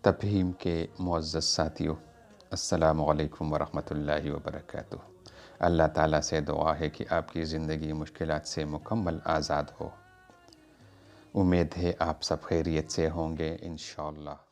تفہیم کے معزز ساتھیوں، السلام علیکم ورحمۃ اللہ وبرکاتہ۔ اللہ تعالیٰ سے دعا ہے کہ آپ کی زندگی مشکلات سے مکمل آزاد ہو۔ امید ہے آپ سب خیریت سے ہوں گے انشاءاللہ۔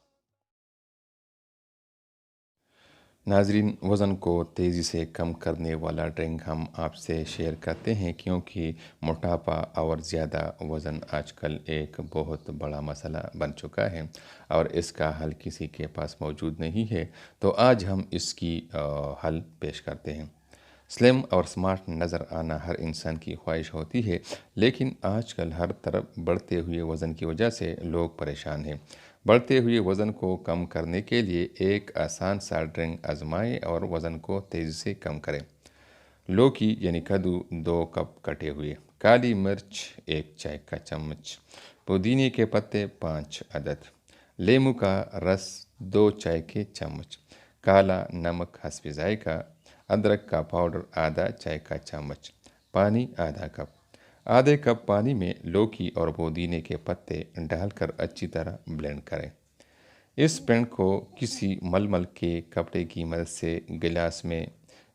ناظرین، وزن کو تیزی سے کم کرنے والا ڈرنک ہم آپ سے شیئر کرتے ہیں کیونکہ موٹاپا اور زیادہ وزن آج کل ایک بہت بڑا مسئلہ بن چکا ہے اور اس کا حل کسی کے پاس موجود نہیں ہے، تو آج ہم اس کی حل پیش کرتے ہیں۔ سلم اور سمارٹ نظر آنا ہر انسان کی خواہش ہوتی ہے، لیکن آج کل ہر طرف بڑھتے ہوئے وزن کی وجہ سے لوگ پریشان ہیں۔ بڑھتے ہوئے وزن کو کم کرنے کے لیے ایک آسان سا ڈرنک آزمائیں اور وزن کو تیزی سے کم کریں۔ لوکی یعنی کدو 2 کپ کٹے ہوئے، کالی مرچ 1 چائے کا چمچ، پودینے کے پتے 5 عدد، لیموں کا رس 2 چائے کے چمچ، کالا نمک حسب ذائقہ، ادرک کا پاؤڈر آدھا چائے کا چمچ، پانی آدھا کپ۔ آدھے کپ پانی میں لوکی اور پودینے کے پتے ڈال کر اچھی طرح بلینڈ کریں۔ اس بلینڈ کو کسی ململ کے کپڑے کی مدد سے گلاس میں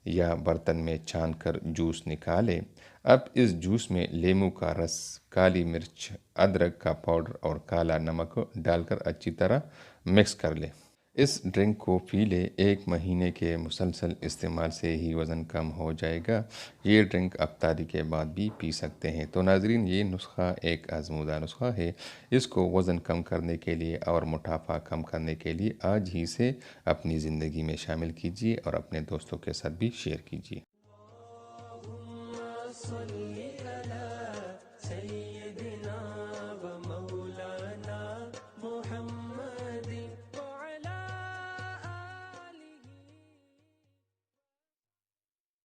یا برتن میں چھان کر جوس نکالیں۔ اب اس جوس میں لیموں کا رس، کالی مرچ، ادرک کا پاؤڈر اور کالا نمک ڈال کر اچھی طرح مکس کر لیں۔ اس ڈرنک کو پی لیں، 1 مہینے کے مسلسل استعمال سے ہی وزن کم ہو جائے گا۔ یہ ڈرنک افطاری کے بعد بھی پی سکتے ہیں۔ تو ناظرین، یہ نسخہ ایک آزمودہ نسخہ ہے۔ اس کو وزن کم کرنے کے لیے اور موٹاپا کم کرنے کے لیے آج ہی سے اپنی زندگی میں شامل کیجیے اور اپنے دوستوں کے ساتھ بھی شیئر کیجیے۔